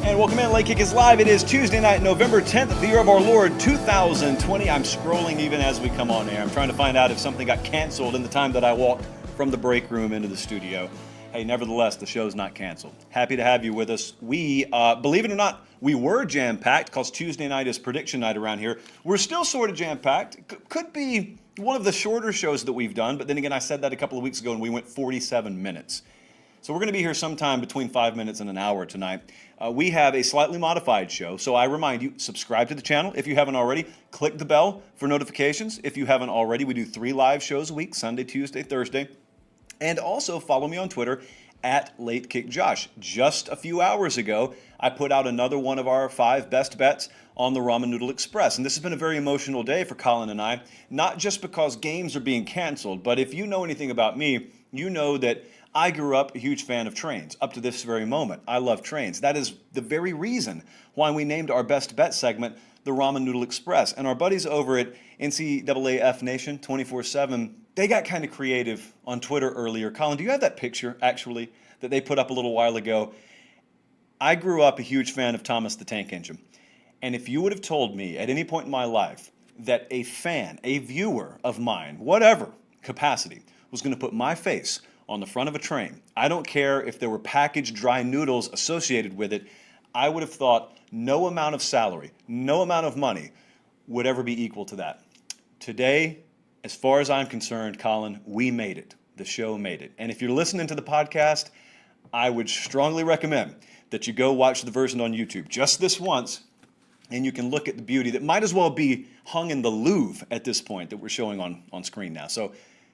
And welcome in, Late Kick is live. It is Tuesday night, November 10th, the year of our Lord, 2020. I'm scrolling even as we come on air. I'm trying to find out if something got canceled in the time that I walked from the break room into the studio. Hey, nevertheless, the show's not canceled. Happy to have you with us. We, believe it or not, we were jam-packed because Tuesday night is prediction night around here. We're still sort of jam-packed. Could be one of the shorter shows that we've done, but then again, I said that a couple of weeks ago and we went 47 minutes. So we're going to be here sometime between 5 minutes and an hour tonight. We have a slightly modified show, so I remind you, subscribe to the channel if you haven't already. Click the bell for notifications if you haven't already. We do 3 live shows a week, Sunday, Tuesday, Thursday. And also follow me on Twitter at LateKickJosh. Just a few hours ago, I put out another one of our 5 best bets on the Ramen Noodle Express. And this has been a very emotional day for Colin and I, not just because games are being canceled, but if you know anything about me, you know that I grew up a huge fan of trains up to this very moment. I love trains. That is the very reason why we named our best bet segment the Ramen Noodle Express. And our buddies over at NCAAF Nation 24/7, they got kind of creative on Twitter earlier. Colin, do you have that picture, actually, that they put up a little while ago? I grew up a huge fan of Thomas the Tank Engine. And if you would have told me at any point in my life that a fan, a viewer of mine, whatever capacity, was going to put my face on the front of a train, I don't care if there were packaged dry noodles associated with it, I would have thought no amount of salary, no amount of money would ever be equal to that. Today, as far as I'm concerned, Colin, we made it. The show made it. And if you're listening to the podcast, I would strongly recommend that you go watch the version on YouTube just this once, and you can look at the beauty that might as well be hung in the Louvre at this point that we're showing on screen now. So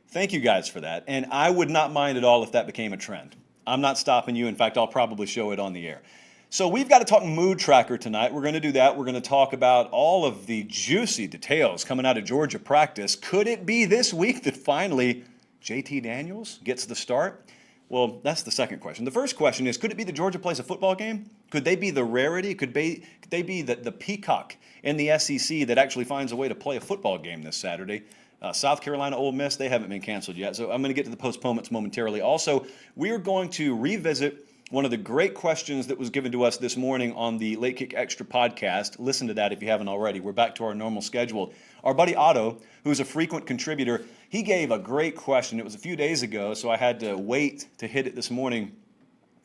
thank you guys for that. And I would not mind at all if that became a trend. I'm not stopping you. In fact, I'll probably show it on the air. So we've got to talk mood tracker tonight. We're going to do that. We're going to talk about all of the juicy details coming out of Georgia practice. Could it be this week that finally JT Daniels gets the start? Well, that's the second question. The first question is, could it be that Georgia plays a football game? Could they be the rarity? Could they be the peacock in the SEC that actually finds a way to play a football game this Saturday? South Carolina, Ole Miss, they haven't been canceled yet. So I'm going to get to the postponements momentarily. Also, we are going to revisit one of the great questions that was given to us this morning on the Late Kick Extra podcast. Listen to that if you haven't already. We're back to our normal schedule. Our buddy Otto, who's a frequent contributor, he gave a great question. It was a few days ago, so I had to wait to hit it this morning.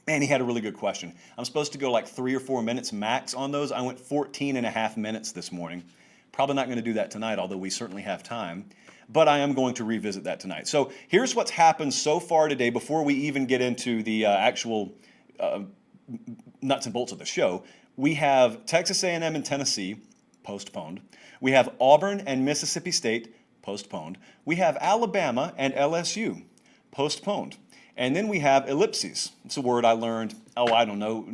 And he had a really good question. I'm supposed to go like 3 or 4 minutes max on those. I went 14 and a half minutes this morning. Probably not going to do that tonight, although we certainly have time. But I am going to revisit that tonight. So here's what's happened so far today before we even get into the actual nuts and bolts of the show. We have Texas A&M and Tennessee, postponed. We have Auburn and Mississippi State, postponed. We have Alabama and LSU, postponed. And then we have ellipses. It's a word I learned, I don't know,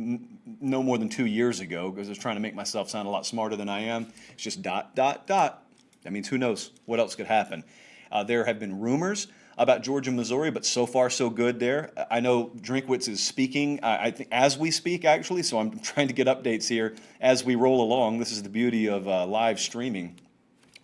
no more than 2 years ago because I was trying to make myself sound a lot smarter than I am. It's just ... That means who knows what else could happen. There have been rumors about Georgia, Missouri, but so far so good there. I know Drinkwitz is speaking, I think as we speak actually, so I'm trying to get updates here as we roll along. This is the beauty of live streaming.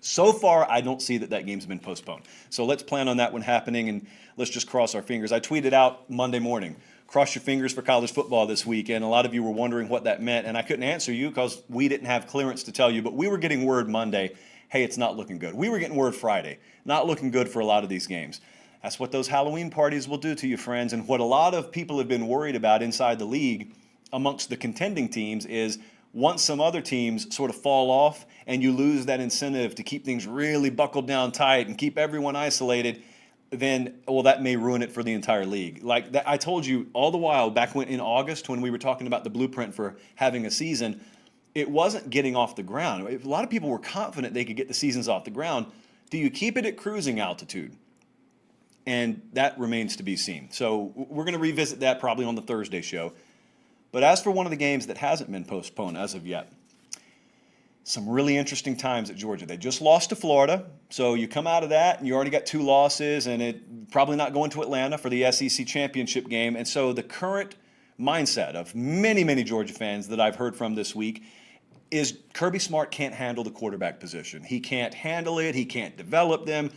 So far, I don't see that game's been postponed. So let's plan on that one happening, and let's just cross our fingers. I tweeted out Monday morning, cross your fingers for college football this week, and a lot of you were wondering what that meant, and I couldn't answer you because we didn't have clearance to tell you, but we were getting word Monday, hey, it's not looking good. We were getting word Friday, not looking good for a lot of these games. That's what those Halloween parties will do to you, friends, and what a lot of people have been worried about inside the league amongst the contending teams is once some other teams sort of fall off and you lose that incentive to keep things really buckled down tight and keep everyone isolated, then, well, that may ruin it for the entire league. Like that, I told you all the while back in August when we were talking about the blueprint for having a season, it wasn't getting off the ground. A lot of people were confident they could get the seasons off the ground. Do you keep it at cruising altitude? And that remains to be seen. So we're going to revisit that probably on the Thursday show. But as for one of the games that hasn't been postponed as of yet, some really interesting times at Georgia. They just lost to Florida, so you come out of that and you already got 2 losses, and it probably not going to Atlanta for the SEC championship game. And so the current mindset of many, many Georgia fans that I've heard from this week is Kirby Smart can't handle the quarterback position. He can't handle it. He can't develop them.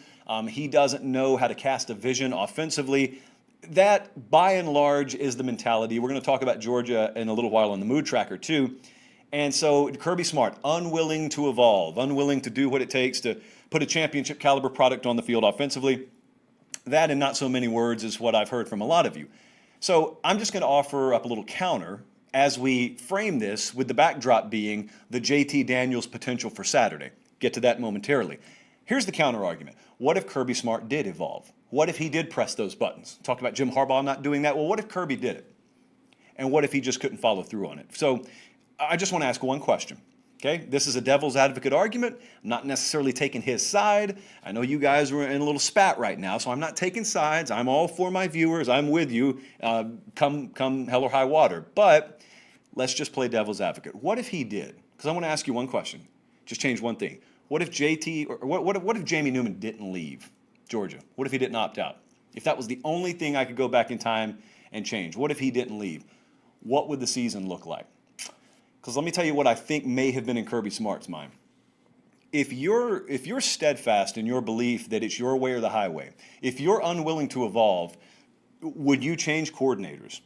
He doesn't know how to cast a vision offensively. that, by and large, is the mentality. We're going to talk about Georgia in a little while on the mood tracker, too. And so Kirby Smart, unwilling to evolve, unwilling to do what it takes to put a championship caliber product on the field offensively. That, in not so many words, is what I've heard from a lot of you. So I'm just going to offer up a little counter as we frame this, with the backdrop being the JT Daniels potential for Saturday. Get to that momentarily. Here's the counter argument. What if Kirby Smart did evolve? What if he did press those buttons? Talked about Jim Harbaugh not doing that. Well, what if Kirby did it? And what if he just couldn't follow through on it? So I just want to ask one question. Okay, this is a devil's advocate argument. I'm not necessarily taking his side. I know you guys are in a little spat right now, so I'm not taking sides. I'm all for my viewers. I'm with you, come hell or high water. But let's just play devil's advocate. What if he did? Because I want to ask you one question. Just change one thing. What if what if Jamie Newman didn't leave Georgia? What if he didn't opt out? If that was the only thing I could go back in time and change, what if he didn't leave? What would the season look like? Because let me tell you what I think may have been in Kirby Smart's mind. If you're steadfast in your belief that it's your way or the highway, if you're unwilling to evolve, would you change coordinators?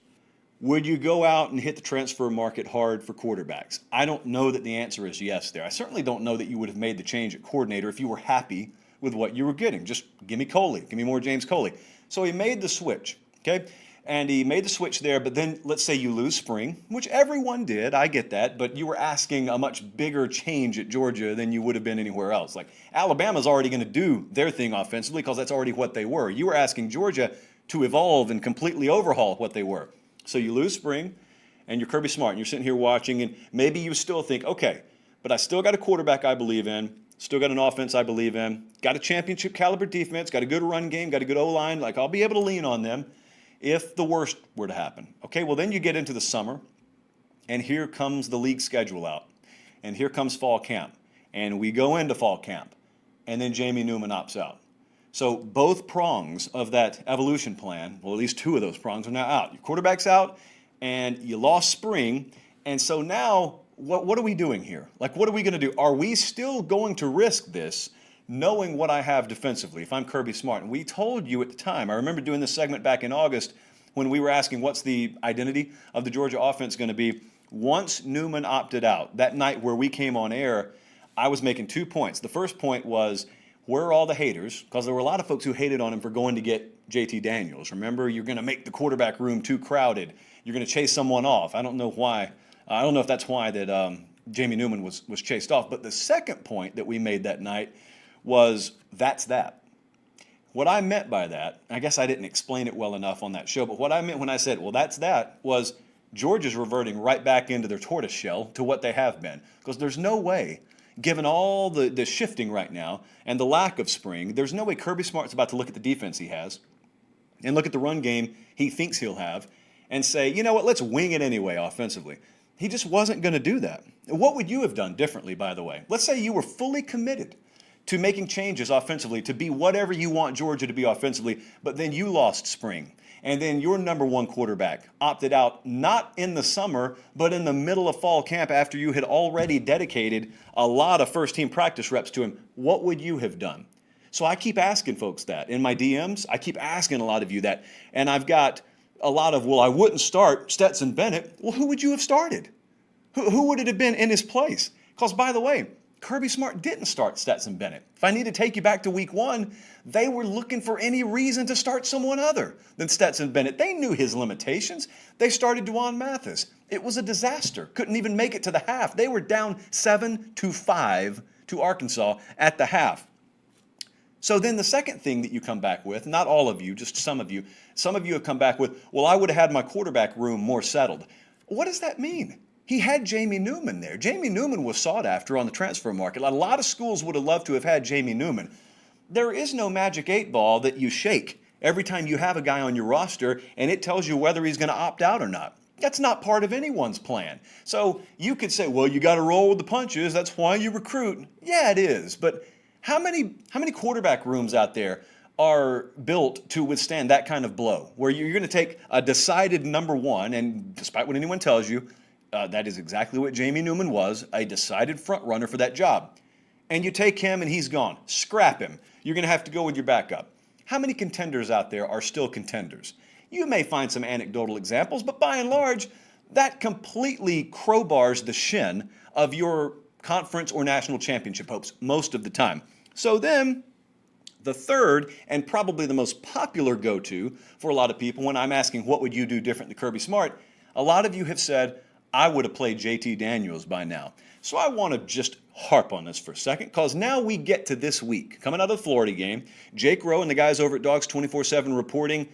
Would you go out and hit the transfer market hard for quarterbacks? I don't know that the answer is yes there. I certainly don't know that you would have made the change at coordinator if you were happy with what you were getting. Just give me Coley, give me more James Coley. So he made the switch, okay? And he made the switch there, but then let's say you lose spring, which everyone did, I get that, but you were asking a much bigger change at Georgia than you would have been anywhere else. Like, Alabama's already going to do their thing offensively because that's already what they were. You were asking Georgia to evolve and completely overhaul what they were. So you lose spring, and you're Kirby Smart, and you're sitting here watching, and maybe you still think, okay, but I still got a quarterback I believe in, still got an offense I believe in, got a championship caliber defense, got a good run game, got a good O-line, like I'll be able to lean on them if the worst were to happen. Okay, well then you get into the summer, and here comes the league schedule out, and here comes fall camp, and we go into fall camp, and then Jamie Newman opts out. So both prongs of that evolution plan, well, at least two of those prongs are now out. Your quarterback's out, and you lost spring, and so now what are we doing here? Like, what are we going to do? Are we still going to risk this, knowing what I have defensively, if I'm Kirby Smart? And we told you at the time, I remember doing this segment back in August when we were asking what's the identity of the Georgia offense going to be. Once Newman opted out, that night where we came on air, I was making 2 points. The first point was, where are all the haters? Because there were a lot of folks who hated on him for going to get JT Daniels. Remember, you're going to make the quarterback room too crowded. You're going to chase someone off. I don't know why. I don't know if that's why that Jamie Newman was chased off. But the second point that we made that night was, that's that. What I meant by that, I guess I didn't explain it well enough on that show, but what I meant when I said, well, that's that, was Georgia's reverting right back into their tortoise shell to what they have been. Because there's no way, given all the shifting right now and the lack of spring, there's no way Kirby Smart's about to look at the defense he has and look at the run game he thinks he'll have and say, you know what, let's wing it anyway offensively. He just wasn't going to do that. What would you have done differently, by the way? Let's say you were fully committed to making changes offensively, to be whatever you want Georgia to be offensively, but then you lost spring. And then your number one quarterback opted out, not in the summer, but in the middle of fall camp after you had already dedicated a lot of first-team practice reps to him. What would you have done? So I keep asking folks that. In my DMs, I keep asking a lot of you that. And I've got a lot of, well, I wouldn't start Stetson Bennett. Well, who would you have started? Who would it have been in his place? Because, by the way, Kirby Smart didn't start Stetson Bennett. If I need to take you back to week one, they were looking for any reason to start someone other than Stetson Bennett. They knew his limitations. They started Dwan Mathis. It was a disaster. Couldn't even make it to the half. They were down 7-5 to Arkansas at the half. So then the second thing that you come back with, not all of you, just some of you have come back with, well, I would have had my quarterback room more settled. What does that mean? He had Jamie Newman there. Jamie Newman was sought after on the transfer market. A lot of schools would have loved to have had Jamie Newman. There is no magic 8-ball that you shake every time you have a guy on your roster and it tells you whether he's going to opt out or not. That's not part of anyone's plan. So you could say, well, you got to roll with the punches. That's why you recruit. Yeah, it is. But how many quarterback rooms out there are built to withstand that kind of blow, where you're going to take a decided number one, and despite what anyone tells you, that is exactly what Jamie Newman was, a decided front runner for that job. And you take him and he's gone. Scrap him. You're going to have to go with your backup. How many contenders out there are still contenders? You may find some anecdotal examples, but by and large, that completely crowbars the shin of your conference or national championship hopes most of the time. So then, the third and probably the most popular go-to for a lot of people when I'm asking what would you do different than Kirby Smart, a lot of you have said, I would have played JT Daniels by now. So I want to just harp on this for a second, because now we get to this week. Coming out of the Florida game, Jake Rowe and the guys over at Dogs 24/7 reporting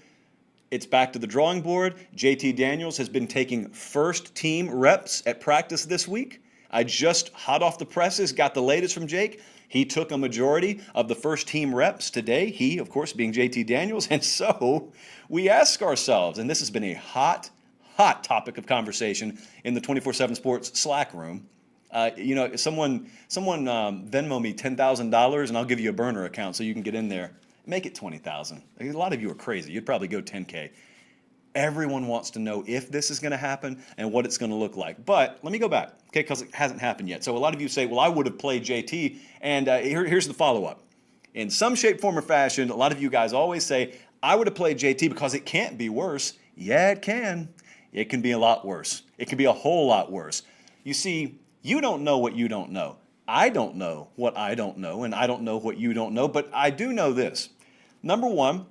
it's back to the drawing board. JT Daniels has been taking first team reps at practice this week. I just, hot off the presses, got the latest from Jake. He took a majority of the first team reps today, he, of course, being JT Daniels. And so we ask ourselves, and this has been a hot topic of conversation in the 24/7 Sports Slack room. Someone Venmo me $10,000 and I'll give you a burner account so you can get in there. Make it 20,000. A lot of you are crazy. You'd probably go 10K. Everyone wants to know if this is going to happen and what it's going to look like. But let me go back, okay, because it hasn't happened yet. So a lot of you say, well, I would have played JT, and here's the follow-up. In some shape, form, or fashion, a lot of you guys always say, I would have played JT because it can't be worse. Yeah, it can. It can be a lot worse. It can be a whole lot worse. You see, you don't know what you don't know. I don't know what I don't know, and I don't know what you don't know, but I do know this. Number one,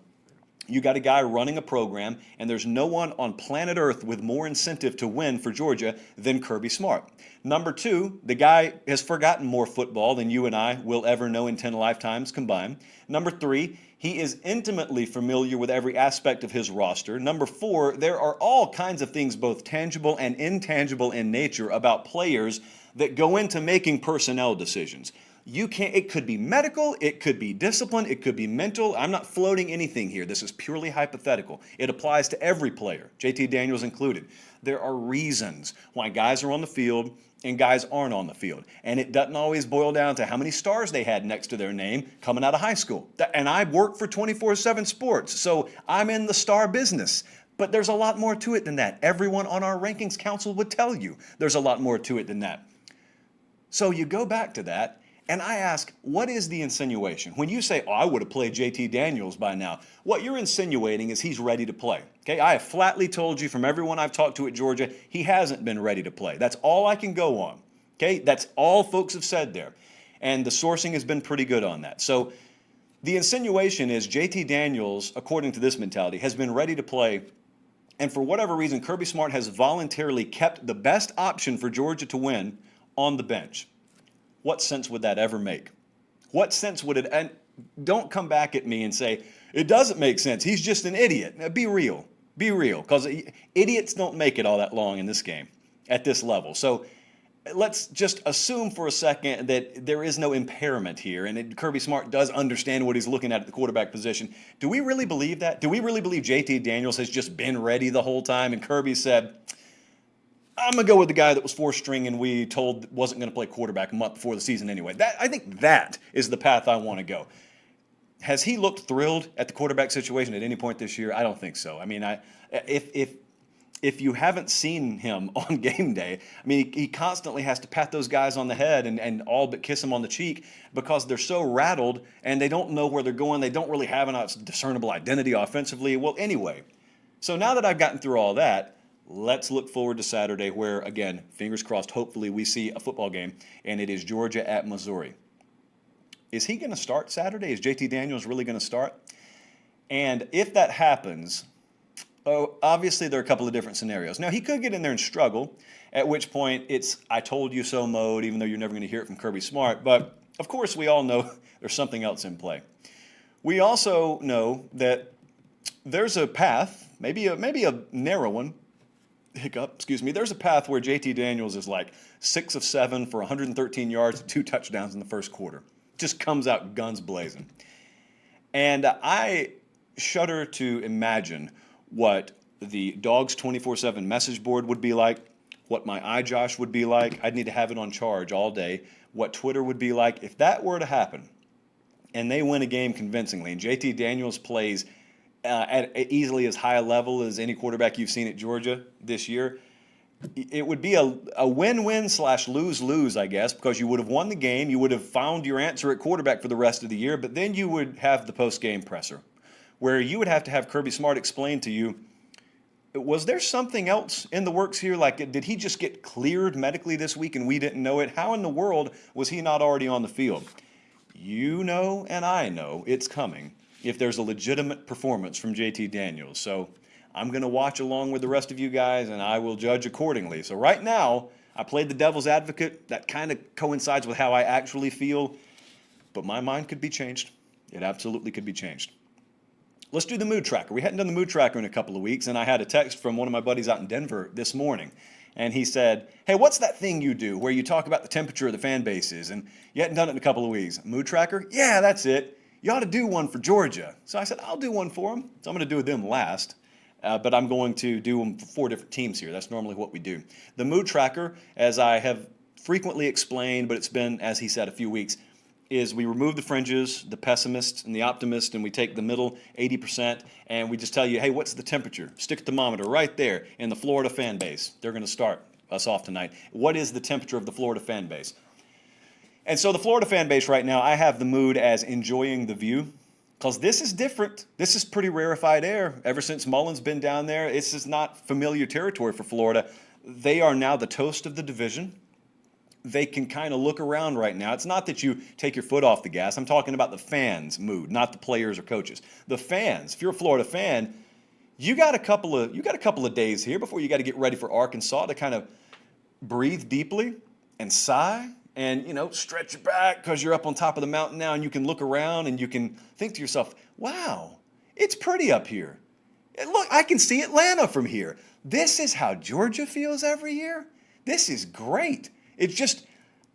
you got a guy running a program, and there's no one on planet Earth with more incentive to win for Georgia than Kirby Smart. Number two, the guy has forgotten more football than you and I will ever know in 10 lifetimes combined. Number three, he is intimately familiar with every aspect of his roster. Number four, there are all kinds of things, both tangible and intangible in nature, about players that go into making personnel decisions. It could be medical, it could be discipline, it could be mental. I'm not floating anything here. This is purely hypothetical. It applies to every player, JT Daniels included. There are reasons why guys are on the field and guys aren't on the field. And it doesn't always boil down to how many stars they had next to their name coming out of high school. And I work for 24/7 Sports, so I'm in the star business. But there's a lot more to it than that. Everyone on our rankings council would tell you there's a lot more to it than that. So you go back to that, and I ask, what is the insinuation? When you say, oh, I would have played JT Daniels by now, what you're insinuating is he's ready to play. Okay, I have flatly told you from everyone I've talked to at Georgia, he hasn't been ready to play. That's all I can go on. Okay, that's all folks have said there. And the sourcing has been pretty good on that. So the insinuation is JT Daniels, according to this mentality, has been ready to play. And for whatever reason, Kirby Smart has voluntarily kept the best option for Georgia to win on the bench. What sense would that ever make? What sense would it, and don't come back at me and say, it doesn't make sense, he's just an idiot. Now, be real, because idiots don't make it all that long in this game at this level. So let's just assume for a second that there is no impairment here, and Kirby Smart does understand what he's looking at the quarterback position. Do we really believe that? Do we really believe JT Daniels has just been ready the whole time, and Kirby said, I'm going to go with the guy that was four-string and we told wasn't going to play quarterback a month before the season anyway? I think that is the path I want to go. Has he looked thrilled at the quarterback situation at any point this year? I don't think so. I mean, if you haven't seen him on game day, I mean, he constantly has to pat those guys on the head and all but kiss them on the cheek because they're so rattled and they don't know where they're going. They don't really have a discernible identity offensively. Well, anyway, so now that I've gotten through all that, let's look forward to Saturday where, again, fingers crossed, hopefully we see a football game, and it is Georgia at Missouri. Is he going to start Saturday? Is JT Daniels really going to start? And if that happens, obviously there are a couple of different scenarios. Now, he could get in there and struggle, at which point it's I told you so mode, even though you're never going to hear it from Kirby Smart. But, of course, we all know there's something else in play. We also know that there's a path, maybe a narrow one, there's a path where JT Daniels is like 6 of 7 for 113 yards and 2 touchdowns in the first quarter. Just comes out guns blazing. And I shudder to imagine what the Dogs 24/7 message board would be like, what my iJosh would be like. I'd need to have it on charge all day. What Twitter would be like. If that were to happen and they win a game convincingly and JT Daniels plays at easily as high a level as any quarterback you've seen at Georgia this year, it would be a win-win / lose-lose, I guess, because you would have won the game, you would have found your answer at quarterback for the rest of the year, but then you would have the post-game presser, where you would have to have Kirby Smart explain to you Was there something else in the works here? Like, did he just get cleared medically this week and we didn't know it? How in the world was he not already on the field? You know and I know it's coming if there's a legitimate performance from JT Daniels. So I'm going to watch along with the rest of you guys, and I will judge accordingly. So right now, I played the devil's advocate. That kind of coincides with how I actually feel, but my mind could be changed. It absolutely could be changed. Let's do the mood tracker. We hadn't done the mood tracker in a couple of weeks, and I had a text from one of my buddies out in Denver this morning, and he said, hey, what's that thing you do where you talk about the temperature of the fan bases, and you hadn't done it in a couple of weeks? Mood tracker? Yeah, that's it. You ought to do one for Georgia. So I said, I'll do one for them. So I'm going to do them last. But I'm going to do them for 4 different teams here. That's normally what we do. The mood tracker, as I have frequently explained, but it's been, as he said, a few weeks, is we remove the fringes, the pessimist and the optimist, and we take the middle 80%, and we just tell you, hey, what's the temperature? Stick a thermometer right there in the Florida fan base. They're going to start us off tonight. What is the temperature of the Florida fan base? And so the Florida fan base right now, I have the mood as enjoying the view. Because this is different. This is pretty rarefied air. Ever since Mullen's been down there, this is not familiar territory for Florida. They are now the toast of the division. They can kind of look around right now. It's not that you take your foot off the gas. I'm talking about the fans' mood, not the players or coaches. The fans, if you're a Florida fan, you got a couple of days here before you got to get ready for Arkansas to kind of breathe deeply and sigh. And, stretch your back because you're up on top of the mountain now and you can look around and you can think to yourself, wow, it's pretty up here. And look, I can see Atlanta from here. This is how Georgia feels every year. This is great. It's just,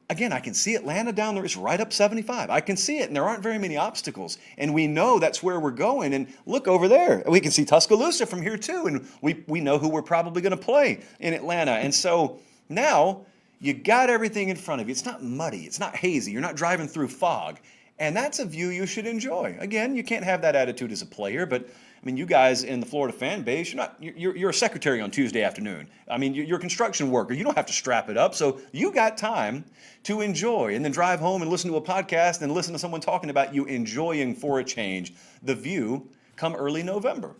again, I can see Atlanta down there. It's right up 75. I can see it, and there aren't very many obstacles. And we know that's where we're going. And look over there. We can see Tuscaloosa from here, too. And we know who we're probably going to play in Atlanta. And so now you got everything in front of you. It's not muddy. It's not hazy. You're not driving through fog. And that's a view you should enjoy. Again, you can't have that attitude as a player, but I mean, you guys in the Florida fan base, you're a secretary on Tuesday afternoon. I mean, you're a construction worker. You don't have to strap it up. So you got time to enjoy and then drive home and listen to a podcast and listen to someone talking about you enjoying for a change the view come early November.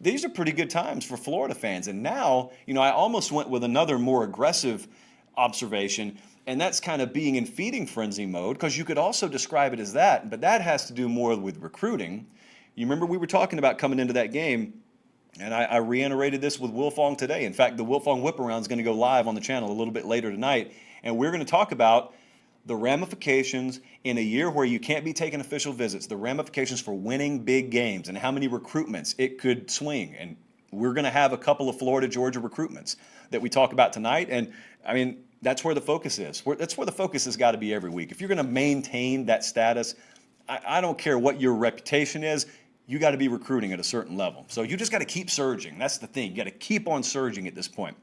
These are pretty good times for Florida fans. And now, I almost went with another more aggressive observation, and that's kind of being in feeding frenzy mode, because you could also describe it as that, but that has to do more with recruiting. You remember we were talking about coming into that game, and I reiterated this with Wilfong today. In fact, the Wilfong Whip Around is going to go live on the channel a little bit later tonight, and we're going to talk about the ramifications in a year where you can't be taking official visits, the ramifications for winning big games and how many recruitments it could swing. And we're going to have a couple of Florida-Georgia recruitments that we talk about tonight. And, I mean, that's where the focus is. That's where the focus has got to be every week. If you're going to maintain that status, I don't care what your reputation is, you got to be recruiting at a certain level. So you just got to keep surging. That's the thing. You got to keep on surging at this point.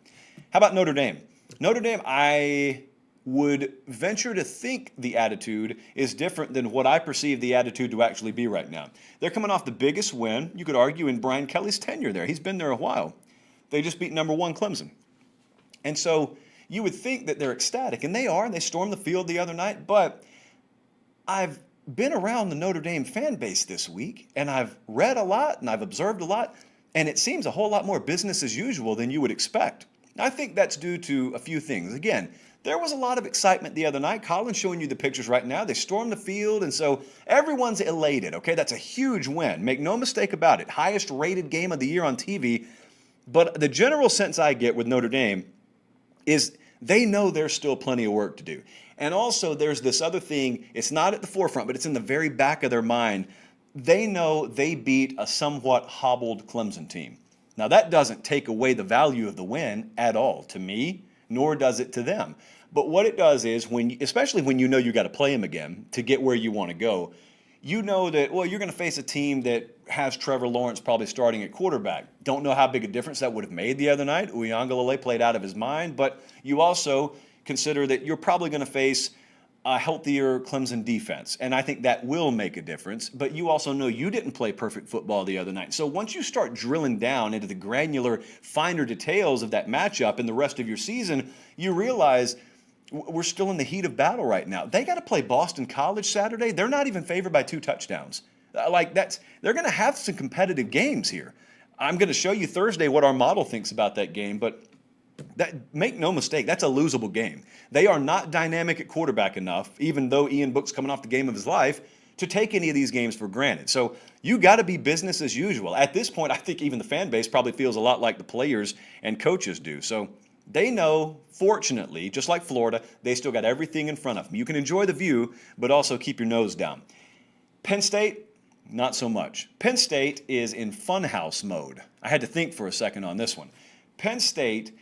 How about Notre Dame? Notre Dame, I would venture to think the attitude is different than what I perceive the attitude to actually be right now. They're coming off the biggest win, you could argue, in Brian Kelly's tenure there. He's been there a while. They just beat number 1 Clemson. And so you would think that they're ecstatic, and they are. They stormed the field the other night. But I've been around the Notre Dame fan base this week, and I've read a lot, and I've observed a lot, and it seems a whole lot more business as usual than you would expect. I think that's due to a few things. Again, there was a lot of excitement the other night. Colin's showing you the pictures right now. They stormed the field, and so everyone's elated, okay? That's a huge win. Make no mistake about it. Highest rated game of the year on TV. But the general sense I get with Notre Dame is they know there's still plenty of work to do. And also there's this other thing. It's not at the forefront, but it's in the very back of their mind. They know they beat a somewhat hobbled Clemson team. Now, that doesn't take away the value of the win at all to me, nor does it to them. But what it does is, especially when you know you got to play them again to get where you want to go, you know that, well, you're going to face a team that has Trevor Lawrence probably starting at quarterback. Don't know how big a difference that would have made the other night. Uiagalelei played out of his mind, but you also consider that you're probably going to face a healthier Clemson defense, and I think that will make a difference. But you also know you didn't play perfect football the other night. So once you start drilling down into the granular, finer details of that matchup in the rest of your season, you realize we're still in the heat of battle right now. They got to play Boston College Saturday. They're not even favored by 2 touchdowns. They're going to have some competitive games here. I'm going to show you Thursday what our model thinks about that game, but make no mistake, that's a losable game. They are not dynamic at quarterback enough, even though Ian Book's coming off the game of his life, to take any of these games for granted. So you got to be business as usual. At this point, I think even the fan base probably feels a lot like the players and coaches do. So they know, fortunately, just like Florida, they still got everything in front of them. You can enjoy the view, but also keep your nose down. Penn State, not so much. Penn State is in funhouse mode. I had to think for a second on this one. Penn State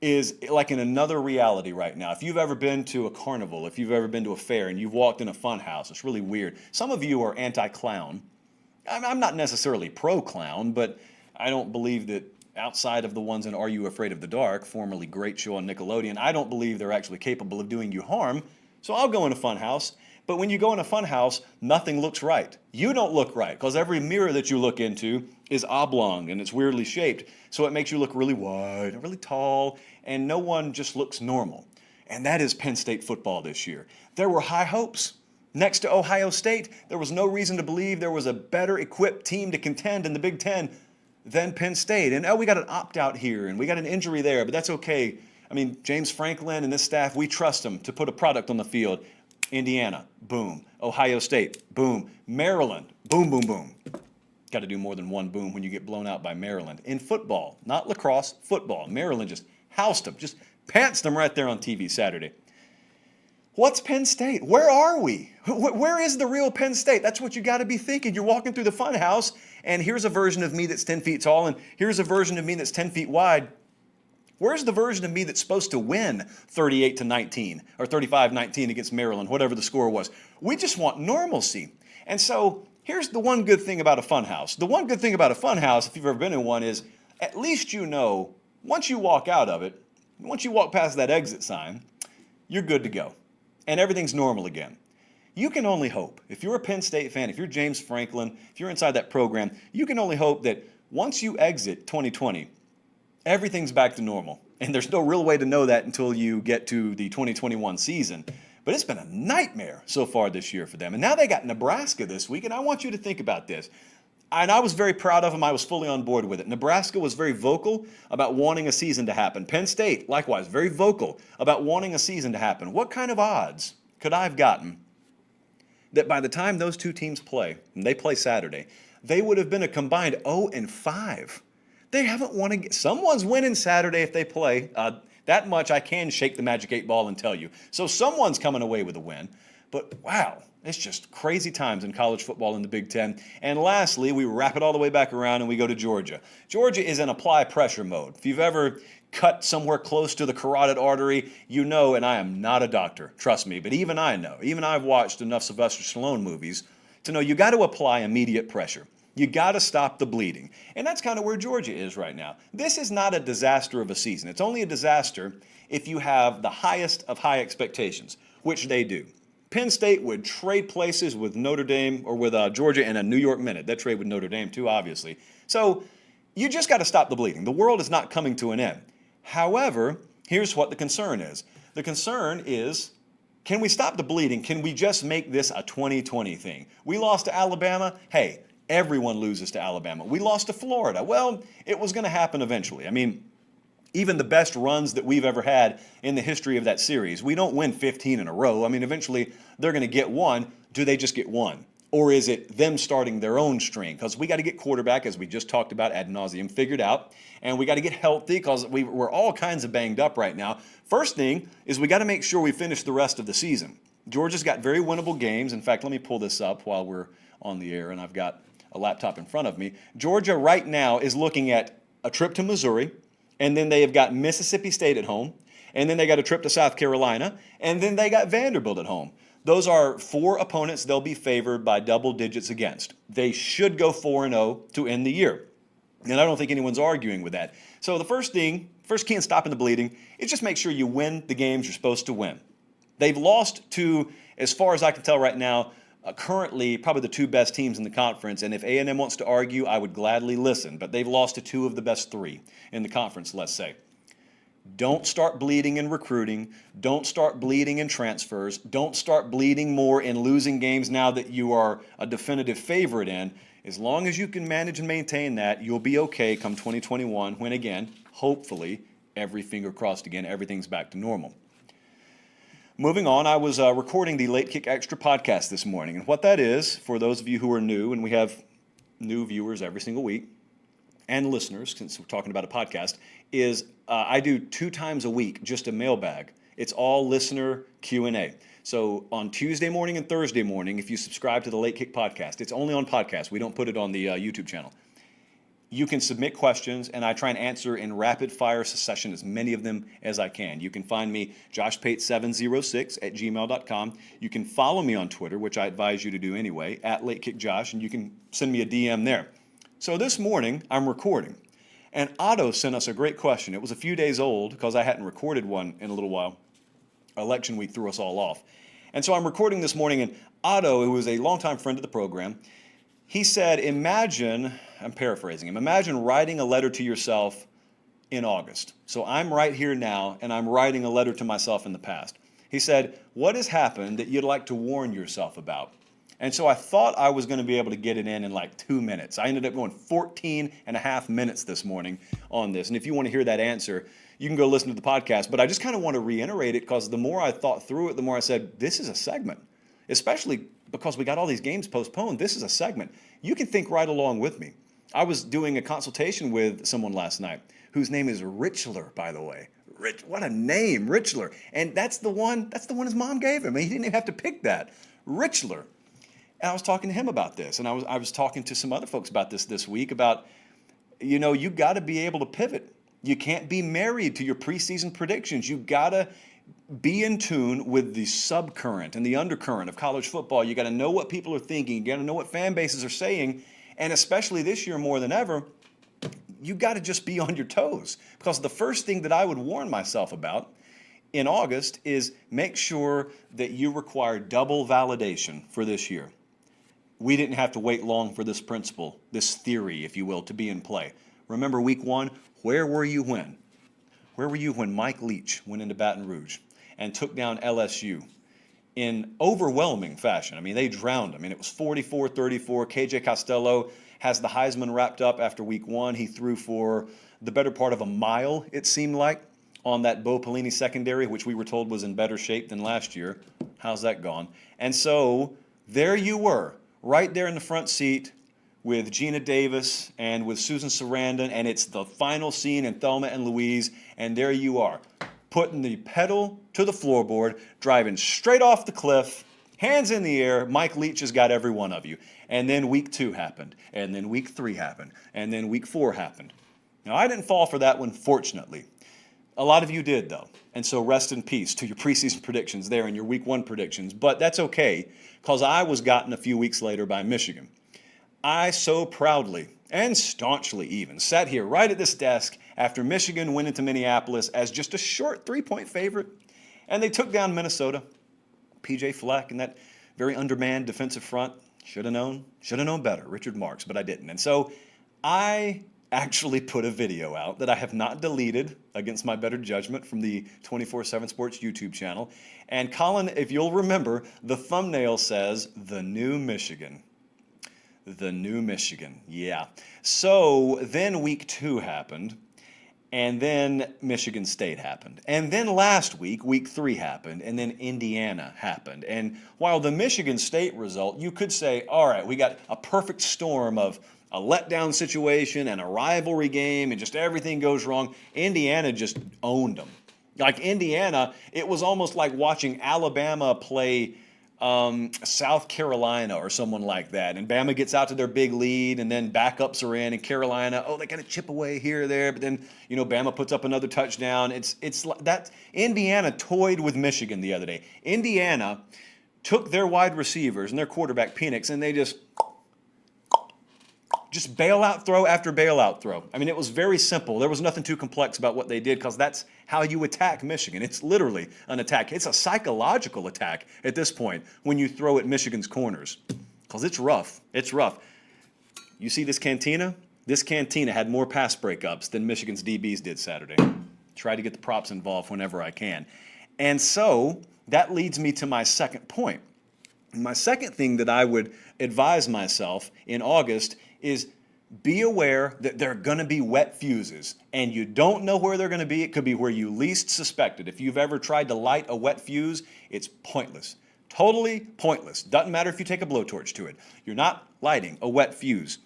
is like in another reality right now. If you've ever been to a carnival, if you've ever been to a fair and you've walked in a fun house, it's really weird. Some of you are anti-clown. I'm not necessarily pro-clown, but I don't believe that outside of the ones in Are You Afraid of the Dark, formerly great show on Nickelodeon, I don't believe they're actually capable of doing you harm. So I'll go in a fun house. But when you go in a fun house, nothing looks right. You don't look right because every mirror that you look into is oblong and it's weirdly shaped. So it makes you look really wide and really tall, and no one just looks normal. And that is Penn State football this year. There were high hopes. Next to Ohio State, there was no reason to believe there was a better equipped team to contend in the Big Ten than Penn State. And we got an opt-out here and we got an injury there, but that's okay. I mean, James Franklin and this staff, we trust them to put a product on the field. Indiana, boom. Ohio State, boom. Maryland, boom, boom, boom. Got to do more than one boom when you get blown out by Maryland. In football, not lacrosse, football. Maryland just housed them, just pantsed them right there on TV Saturday. What's Penn State? Where are we? Where is the real Penn State? That's what you got to be thinking. You're walking through the fun house, and here's a version of me that's 10 feet tall, and here's a version of me that's 10 feet wide. Where's the version of me that's supposed to win 38-19 or 35-19 against Maryland, whatever the score was? We just want normalcy. And so here's the one good thing about a fun house. The one good thing about a fun house, if you've ever been in one, is at least you know once you walk out of it, once you walk past that exit sign, you're good to go. And everything's normal again. You can only hope, if you're a Penn State fan, if you're James Franklin, if you're inside that program, you can only hope that once you exit 2020, everything's back to normal. And there's no real way to know that until you get to the 2021 season. But it's been a nightmare so far this year for them. And now they got Nebraska this week, and I want you to think about this. And I was very proud of them. I was fully on board with it. Nebraska was very vocal about wanting a season to happen. Penn State, likewise, very vocal about wanting a season to happen. What kind of odds could I have gotten that by the time those two teams play, and they play Saturday, they would have been a combined 0-5? They haven't won a. Someone's winning Saturday if they play. That much I can shake the magic 8 ball and tell you. So someone's coming away with a win. But wow, it's just crazy times in college football in the Big Ten. And lastly, we wrap it all the way back around and we go to Georgia. Georgia is in apply pressure mode. If you've ever cut somewhere close to the carotid artery, you know, and I am not a doctor, trust me, but even I know. Even I've watched enough Sylvester Stallone movies to know you got to apply immediate pressure. You got to stop the bleeding. And that's kind of where Georgia is right now. This is not a disaster of a season. It's only a disaster if you have the highest of high expectations, which they do. Penn State would trade places with Notre Dame or with Georgia in a New York minute. They trade with Notre Dame too, obviously. So you just got to stop the bleeding. The world is not coming to an end. However, here's what the concern is. The concern is, can we stop the bleeding? Can we just make this a 2020 thing? We lost to Alabama. Hey, everyone loses to Alabama. We lost to Florida. Well, it was going to happen eventually. I mean, even the best runs that we've ever had in the history of that series, we don't win 15 in a row. I mean, eventually they're going to get one. Do they just get one? Or is it them starting their own string? Because we got to get quarterback, as we just talked about ad nauseum, figured out. And we got to get healthy because we're all kinds of banged up right now. First thing is we got to make sure we finish the rest of the season. Georgia's got very winnable games. In fact, let me pull this up while we're on the air, and I've got a laptop in front of me. Georgia right now is looking at a trip to Missouri, and then they have got Mississippi State at home, and then they got a trip to South Carolina, and then they got Vanderbilt at home. Those are 4 opponents they'll be favored by double digits against. They should go 4-0 to end the year. And I don't think anyone's arguing with that. So the first key in stopping the bleeding is just make sure you win the games you're supposed to win. They've lost to, as far as I can tell right now, currently probably the 2 best teams in the conference. And if A&M wants to argue, I would gladly listen. But they've lost to 2 of the best 3 in the conference, let's say. Don't start bleeding in recruiting. Don't start bleeding in transfers. Don't start bleeding more in losing games now that you are a definitive favorite in. As long as you can manage and maintain that, you'll be okay come 2021 when, again, hopefully, every finger crossed again, everything's back to normal. Moving on, I was recording the Late Kick Extra podcast this morning. And what that is, for those of you who are new, and we have new viewers every single week, and listeners, since we're talking about a podcast, is I do 2 times a week just a mailbag. It's all listener Q&A. So on Tuesday morning and Thursday morning, if you subscribe to the Late Kick podcast, it's only on podcast. We don't put it on the YouTube channel. You can submit questions, and I try and answer in rapid-fire succession as many of them as I can. You can find me, joshpate706@gmail.com. You can follow me on Twitter, which I advise you to do anyway, @LateKickJosh, and you can send me a DM there. So this morning, I'm recording, and Otto sent us a great question. It was a few days old because I hadn't recorded one in a little while. Election week threw us all off. And so I'm recording this morning, and Otto, who is a longtime friend of the program, he said, imagine, I'm paraphrasing him, imagine writing a letter to yourself in August. So I'm right here now, and I'm writing a letter to myself in the past. He said, what has happened that you'd like to warn yourself about? And so I thought I was going to be able to get it in like 2 minutes. I ended up going 14 and a half minutes this morning on this. And if you want to hear that answer, you can go listen to the podcast. But I just kind of want to reiterate it because the more I thought through it, the more I said, this is a segment, especially because we got all these games postponed. This is a segment. You can think right along with me. I was doing a consultation with someone last night whose name is Richler, by the way. Rich, what a name, Richler. And that's the one his mom gave him. He didn't even have to pick that. Richler. And I was talking to him about this, and I was talking to some other folks about this week about, you know, you got to be able to pivot. You can't be married to your preseason predictions. You got to be in tune with the subcurrent and the undercurrent of college football. You got to know what people are thinking. You got to know what fan bases are saying, and especially this year more than ever, you got to just be on your toes. Because the first thing that I would warn myself about in August is make sure that you require double validation for this year. We didn't have to wait long for this principle, this theory, if you will, to be in play. Remember week 1, where were you when? Where were you when Mike Leach went into Baton Rouge and took down LSU in overwhelming fashion? I mean, they drowned them. I mean, it was 44-34. KJ Costello has the Heisman wrapped up after week 1. He threw for the better part of a mile, it seemed like, on that Bo Pelini secondary, which we were told was in better shape than last year. How's that gone? And so there you were, right there in the front seat with Gina Davis and with Susan Sarandon, and it's the final scene in Thelma and Louise, and there you are, putting the pedal to the floorboard, driving straight off the cliff, hands in the air. Mike Leach has got every one of you. And then week 2 happened, and then week 3 happened, and then week 4 happened. Now, I didn't fall for that one, fortunately. A lot of you did, though, and so rest in peace to your preseason predictions there and your week 1 predictions, but that's okay, because I was gotten a few weeks later by Michigan. I so proudly and staunchly even sat here right at this desk after Michigan went into Minneapolis as just a short 3-point favorite, and they took down Minnesota. P.J. Fleck and that very undermanned defensive front, should have known better, Richard Marks, but I didn't. And so I actually put a video out that I have not deleted against my better judgment from the 24/7 Sports YouTube channel. And Colin, if you'll remember, the thumbnail says, "The New Michigan." The New Michigan, yeah. So then week 2 happened, and then Michigan State happened. And then last week, week 3 happened, and then Indiana happened. And while the Michigan State result, you could say, all right, we got a perfect storm of a letdown situation and a rivalry game and just everything goes wrong. Indiana just owned them. Like Indiana, it was almost like watching Alabama play South Carolina or someone like that. And Bama gets out to their big lead and then backups are in, and Carolina, they kind of chip away here or there, but then, Bama puts up another touchdown. It's that Indiana toyed with Michigan the other day. Indiana took their wide receivers and their quarterback, Penix, and they just bailout throw after bailout throw. I mean, it was very simple. There was nothing too complex about what they did because that's how you attack Michigan. It's literally an attack. It's a psychological attack at this point when you throw at Michigan's corners because it's rough. It's rough. You see this cantina? This cantina had more pass breakups than Michigan's DBs did Saturday. Try to get the props involved whenever I can. And so that leads me to my second point. My second thing that I would advise myself in August is be aware that there are going to be wet fuses, and you don't know where they're going to be. It could be where you least suspect it. If you've ever tried to light a wet fuse, it's pointless. Totally pointless. Doesn't matter if you take a blowtorch to it. You're not lighting a wet fuse.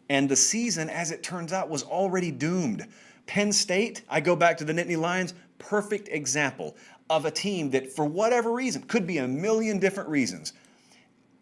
And the season, as it turns out, was already doomed. Penn State, I go back to the Nittany Lions, perfect example of a team that, for whatever reason, could be a million different reasons,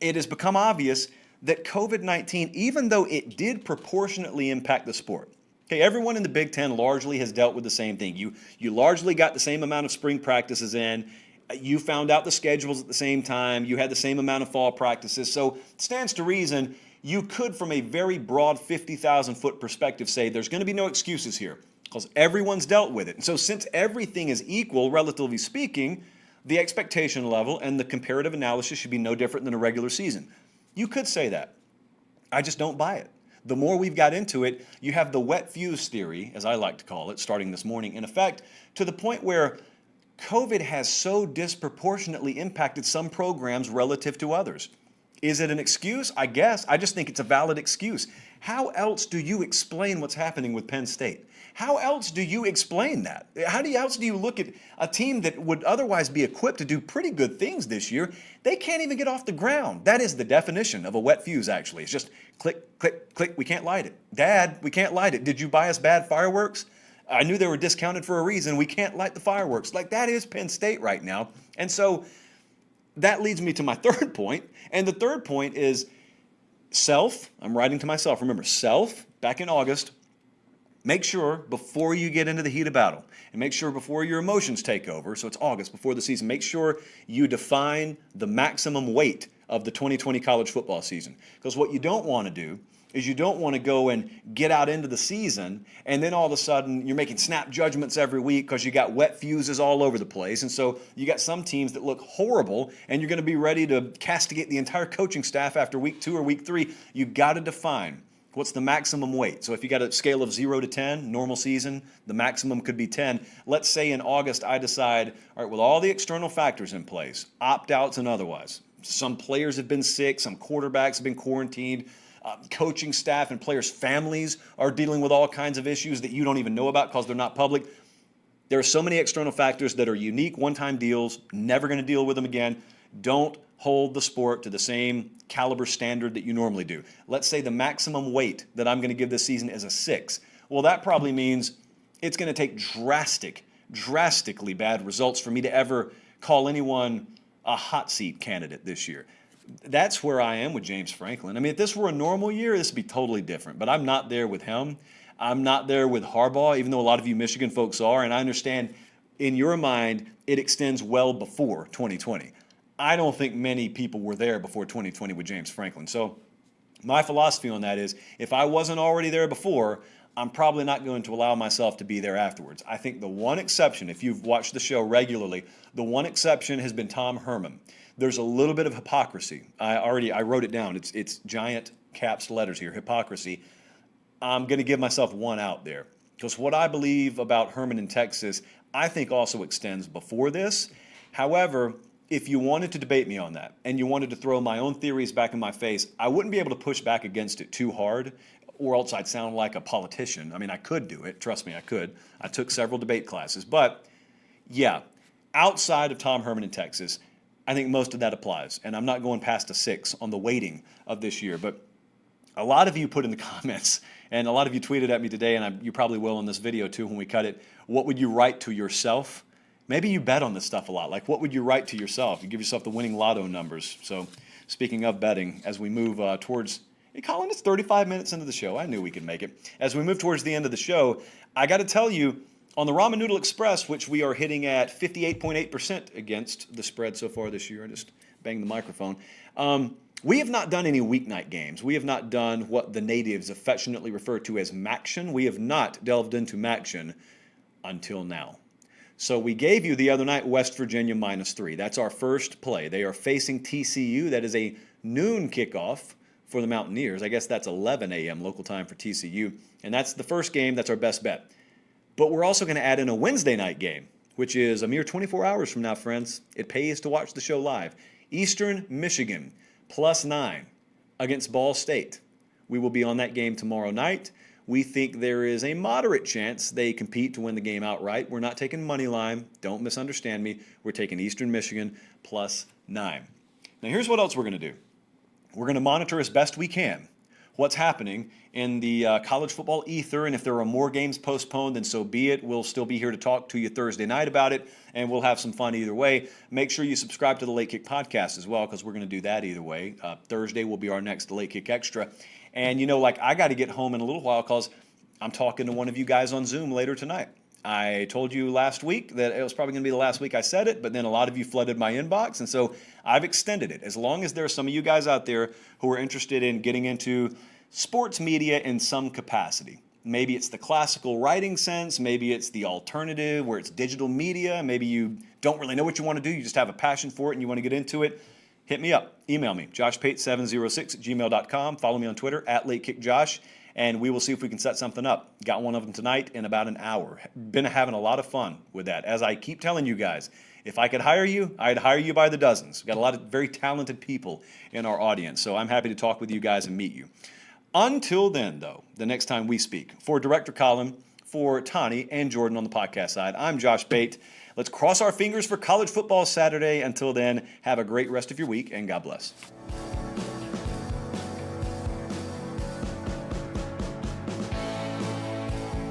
it has become obvious that COVID-19, even though it did proportionately impact the sport, okay, everyone in the Big Ten largely has dealt with the same thing. You largely got the same amount of spring practices in. You found out the schedules at the same time. You had the same amount of fall practices. So it stands to reason you could, from a very broad 50,000-foot perspective, say there's going to be no excuses here because everyone's dealt with it. And so since everything is equal, relatively speaking, the expectation level and the comparative analysis should be no different than a regular season. You could say that. I just don't buy it. The more we've got into it, you have the wet fuse theory, as I like to call it, starting this morning, in effect, to the point where COVID has so disproportionately impacted some programs relative to others. Is it an excuse? I guess. I just think it's a valid excuse. How else do you explain what's happening with Penn State? How else do you explain that? How else do you look at a team that would otherwise be equipped to do pretty good things this year? They can't even get off the ground. That is the definition of a wet fuse, actually. It's just click, click, click. We can't light it. Dad, we can't light it. Did you buy us bad fireworks? I knew they were discounted for a reason. We can't light the fireworks. Like, that is Penn State right now. And so that leads me to my third point. And the third point is self. I'm writing to myself. Remember, self, back in August. Make sure before you get into the heat of battle, and make sure before your emotions take over, so it's August, before the season, make sure you define the maximum weight of the 2020 college football season. Because what you don't want to do is you don't want to go and get out into the season, and then all of a sudden you're making snap judgments every week because you got wet fuses all over the place. And so you got some teams that look horrible, and you're going to be ready to castigate the entire coaching staff after week 2 or week 3. You got to define what's the maximum weight. So if you got a scale of 0 to 10, normal season, the maximum could be 10. Let's say in August I decide, all right, with all the external factors in place, opt-outs and otherwise, some players have been sick, some quarterbacks have been quarantined, coaching staff and players' families are dealing with all kinds of issues that you don't even know about because they're not public. There are so many external factors that are unique, one-time deals, never going to deal with them again. Don't hold the sport to the same caliber standard that you normally do. Let's say the maximum weight that I'm going to give this season is a 6. Well, that probably means it's going to take drastically bad results for me to ever call anyone a hot seat candidate this year. That's where I am with James Franklin. I mean, if this were a normal year, this would be totally different. But I'm not there with him. I'm not there with Harbaugh, even though a lot of you Michigan folks are. And I understand in your mind it extends well before 2020. I don't think many people were there before 2020 with James Franklin. So my philosophy on that is if I wasn't already there before, I'm probably not going to allow myself to be there afterwards. I think the one exception, if you've watched the show regularly, the one exception has been Tom Herman. There's a little bit of hypocrisy. I wrote it down. It's giant caps letters here, hypocrisy. I'm going to give myself one out there because what I believe about Herman in Texas, I think also extends before this. However, if you wanted to debate me on that and you wanted to throw my own theories back in my face, I wouldn't be able to push back against it too hard or else I'd sound like a politician. I mean, I could do it. Trust me, I could. I took several debate classes. But, yeah, outside of Tom Herman in Texas, I think most of that applies. And I'm not going past a 6 on the weighting of this year. But a lot of you put in the comments, and a lot of you tweeted at me today, and you probably will in this video too when we cut it, what would you write to yourself? Maybe you bet on this stuff a lot. Like, what would you write to yourself? You give yourself the winning lotto numbers. So, speaking of betting, as we move towards, hey, Colin, it's 35 minutes into the show. I knew we could make it. As we move towards the end of the show, I got to tell you, on the Ramen Noodle Express, which we are hitting at 58.8% against the spread so far this year, I just banged the microphone. We have not done any weeknight games. We have not done what the natives affectionately refer to as Maction. We have not delved into Maction until now. So we gave you the other night West Virginia -3. That's our first play. They are facing TCU. That is a noon kickoff for the Mountaineers. I guess that's 11 a.m. local time for TCU. And that's the first game. That's our best bet. But we're also going to add in a Wednesday night game, which is a mere 24 hours from now, friends. It pays to watch the show live. Eastern Michigan, +9 against Ball State. We will be on that game tomorrow night. We think there is a moderate chance they compete to win the game outright. We're not taking money line. Don't misunderstand me. We're taking Eastern Michigan +9. Now here's what else we're going to do. We're going to monitor as best we can what's happening in the college football ether, and if there are more games postponed, then so be it. We'll still be here to talk to you Thursday night about it, and we'll have some fun either way. Make sure you subscribe to the Late Kick podcast as well, because we're going to do that either way. Thursday will be our next Late Kick Extra. And, I got to get home in a little while because I'm talking to one of you guys on Zoom later tonight. I told you last week that it was probably going to be the last week I said it, but then a lot of you flooded my inbox, and so I've extended it. As long as there are some of you guys out there who are interested in getting into sports media in some capacity. Maybe it's the classical writing sense, maybe it's the alternative where it's digital media, maybe you don't really know what you want to do, you just have a passion for it and you want to get into it. Hit me up. Email me, joshpate706@gmail.com. Follow me on Twitter, @LateKickJosh, and we will see if we can set something up. Got one of them tonight in about an hour. Been having a lot of fun with that. As I keep telling you guys, if I could hire you, I'd hire you by the dozens. We've got a lot of very talented people in our audience, so I'm happy to talk with you guys and meet you. Until then, though, the next time we speak, for Director Colin, for Tani and Jordan on the podcast side, I'm Josh Pate. Let's cross our fingers for college football Saturday. Until then, have a great rest of your week, and God bless.